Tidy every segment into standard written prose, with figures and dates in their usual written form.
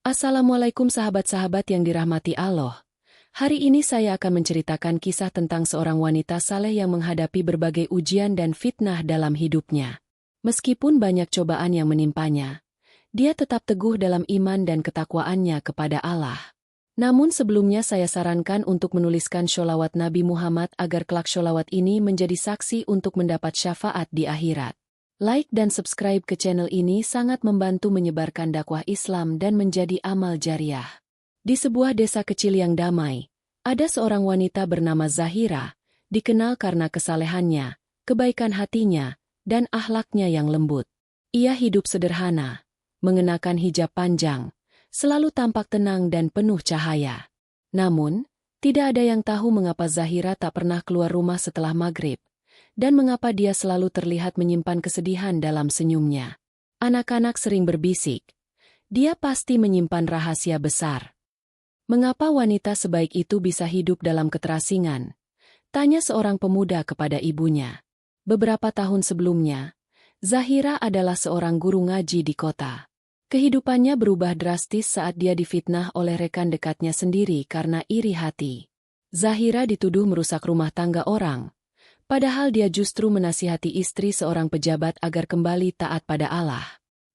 Assalamualaikum sahabat-sahabat yang dirahmati Allah. Hari ini saya akan menceritakan kisah tentang seorang wanita saleh yang menghadapi berbagai ujian dan fitnah dalam hidupnya. Meskipun banyak cobaan yang menimpanya, dia tetap teguh dalam iman dan ketakwaannya kepada Allah. Namun sebelumnya saya sarankan untuk menuliskan sholawat Nabi Muhammad agar kelak sholawat ini menjadi saksi untuk mendapat syafaat di akhirat. Like dan subscribe ke channel ini sangat membantu menyebarkan dakwah Islam dan menjadi amal jariah. Di sebuah desa kecil yang damai, ada seorang wanita bernama Zahira, dikenal karena kesalehannya, kebaikan hatinya, dan akhlaknya yang lembut. Ia hidup sederhana, mengenakan hijab panjang, selalu tampak tenang dan penuh cahaya. Namun, tidak ada yang tahu mengapa Zahira tak pernah keluar rumah setelah maghrib, dan mengapa dia selalu terlihat menyimpan kesedihan dalam senyumnya. Anak-anak sering berbisik, dia pasti menyimpan rahasia besar. Mengapa wanita sebaik itu bisa hidup dalam keterasingan? Tanya seorang pemuda kepada ibunya. Beberapa tahun sebelumnya, Zahira adalah seorang guru ngaji di kota. Kehidupannya berubah drastis saat dia difitnah oleh rekan dekatnya sendiri karena iri hati. Zahira dituduh merusak rumah tangga orang, padahal dia justru menasihati istri seorang pejabat agar kembali taat pada Allah.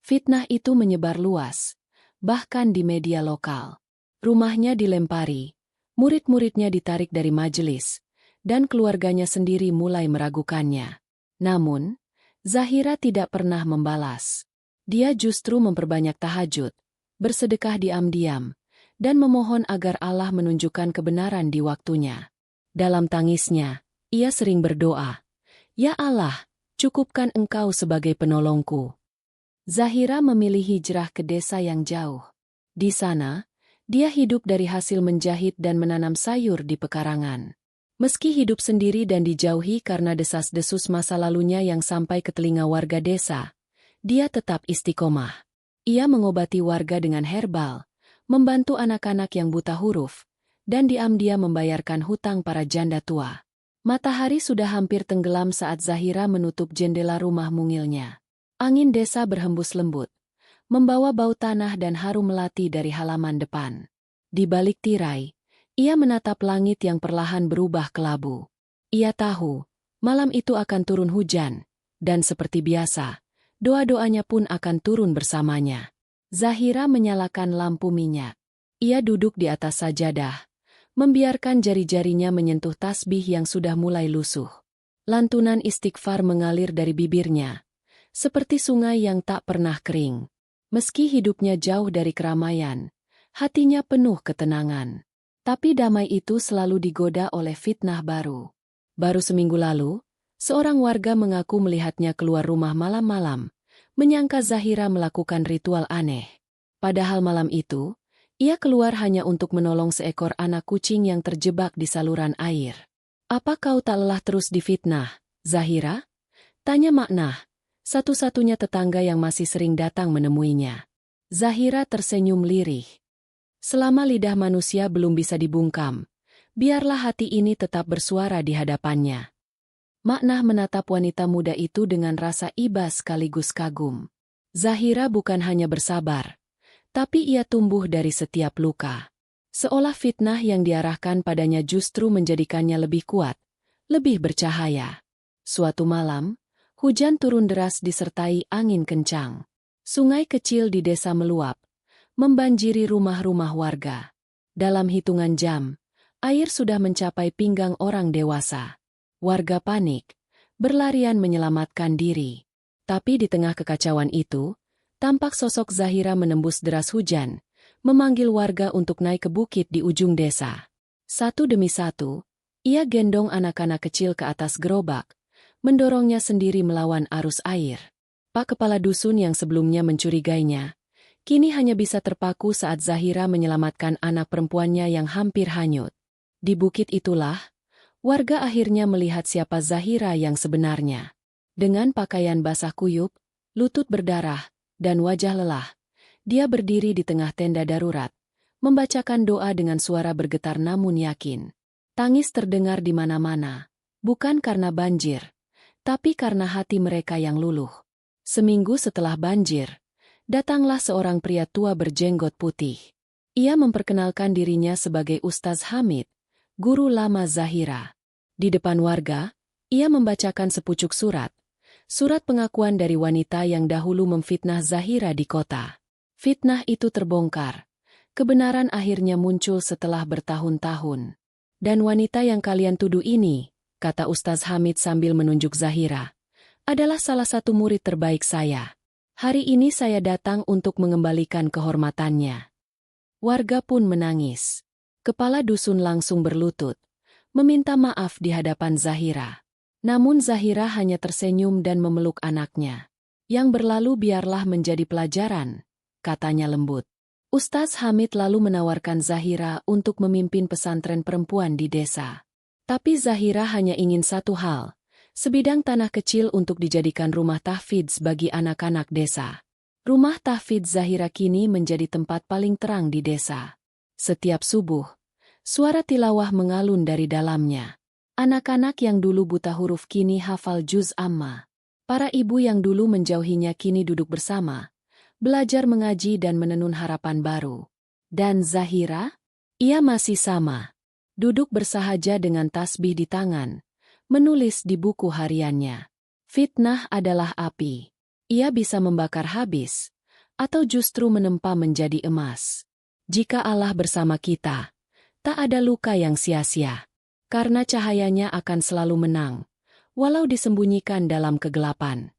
Fitnah itu menyebar luas, bahkan di media lokal. Rumahnya dilempari, murid-muridnya ditarik dari majelis, dan keluarganya sendiri mulai meragukannya. Namun, Zahira tidak pernah membalas. Dia justru memperbanyak tahajud, bersedekah diam-diam, dan memohon agar Allah menunjukkan kebenaran di waktunya. Dalam tangisnya, ia sering berdoa, "Ya Allah, cukupkan Engkau sebagai penolongku." Zahira memilih hijrah ke desa yang jauh. Di sana, dia hidup dari hasil menjahit dan menanam sayur di pekarangan. Meski hidup sendiri dan dijauhi karena desas-desus masa lalunya yang sampai ke telinga warga desa, dia tetap istiqomah. Ia mengobati warga dengan herbal, membantu anak-anak yang buta huruf, dan diam-diam membayarkan hutang para janda tua. Matahari sudah hampir tenggelam saat Zahira menutup jendela rumah mungilnya. Angin desa berhembus lembut, membawa bau tanah dan harum melati dari halaman depan. Di balik tirai, ia menatap langit yang perlahan berubah kelabu. Ia tahu, malam itu akan turun hujan, dan seperti biasa, doa-doanya pun akan turun bersamanya. Zahira menyalakan lampu minyak. Ia duduk di atas sajadah, membiarkan jari-jarinya menyentuh tasbih yang sudah mulai lusuh. Lantunan istighfar mengalir dari bibirnya, seperti sungai yang tak pernah kering. Meski hidupnya jauh dari keramaian, hatinya penuh ketenangan. Tapi damai itu selalu digoda oleh fitnah baru. Baru seminggu lalu, seorang warga mengaku melihatnya keluar rumah malam-malam, menyangka Zahira melakukan ritual aneh. Padahal malam itu, ia keluar hanya untuk menolong seekor anak kucing yang terjebak di saluran air. "Apa kau tak lelah terus difitnah, Zahira?" tanya Maknah, satu-satunya tetangga yang masih sering datang menemuinya. Zahira tersenyum lirih. "Selama lidah manusia belum bisa dibungkam, biarlah hati ini tetap bersuara di hadapannya." Maknah menatap wanita muda itu dengan rasa iba sekaligus kagum. Zahira bukan hanya bersabar, tapi ia tumbuh dari setiap luka. Seolah fitnah yang diarahkan padanya justru menjadikannya lebih kuat, lebih bercahaya. Suatu malam, hujan turun deras disertai angin kencang. Sungai kecil di desa meluap, membanjiri rumah-rumah warga. Dalam hitungan jam, air sudah mencapai pinggang orang dewasa. Warga panik, berlarian menyelamatkan diri. Tapi di tengah kekacauan itu, tampak sosok Zahira menembus deras hujan, memanggil warga untuk naik ke bukit di ujung desa. Satu demi satu, ia gendong anak-anak kecil ke atas gerobak, mendorongnya sendiri melawan arus air. Pak kepala dusun yang sebelumnya mencurigainya, kini hanya bisa terpaku saat Zahira menyelamatkan anak perempuannya yang hampir hanyut. Di bukit itulah, warga akhirnya melihat siapa Zahira yang sebenarnya. Dengan pakaian basah kuyup, lutut berdarah, dan wajah lelah, dia berdiri di tengah tenda darurat, membacakan doa dengan suara bergetar namun yakin. Tangis terdengar di mana-mana, bukan karena banjir, tapi karena hati mereka yang luluh. Seminggu setelah banjir, datanglah seorang pria tua berjenggot putih. Ia memperkenalkan dirinya sebagai Ustaz Hamid, guru lama Zahira. Di depan warga, ia membacakan sepucuk surat pengakuan dari wanita yang dahulu memfitnah Zahira di kota. Fitnah itu terbongkar. Kebenaran akhirnya muncul setelah bertahun-tahun. Dan wanita yang kalian tuduh ini, kata Ustaz Hamid sambil menunjuk Zahira, adalah salah satu murid terbaik saya. Hari ini saya datang untuk mengembalikan kehormatannya. Warga pun menangis. Kepala dusun langsung berlutut, meminta maaf di hadapan Zahira. Namun Zahira hanya tersenyum dan memeluk anaknya. Yang berlalu biarlah menjadi pelajaran, katanya lembut. Ustaz Hamid lalu menawarkan Zahira untuk memimpin pesantren perempuan di desa. Tapi Zahira hanya ingin satu hal, sebidang tanah kecil untuk dijadikan rumah tahfidz bagi anak-anak desa. Rumah tahfidz Zahira kini menjadi tempat paling terang di desa. Setiap subuh, suara tilawah mengalun dari dalamnya. Anak-anak yang dulu buta huruf kini hafal juz amma. Para ibu yang dulu menjauhinya kini duduk bersama, belajar mengaji dan menenun harapan baru. Dan Zahira? Ia masih sama. Duduk bersahaja dengan tasbih di tangan, menulis di buku hariannya. Fitnah adalah api. Ia bisa membakar habis, atau justru menempa menjadi emas. Jika Allah bersama kita, tak ada luka yang sia-sia. Karena cahayanya akan selalu menang, walau disembunyikan dalam kegelapan.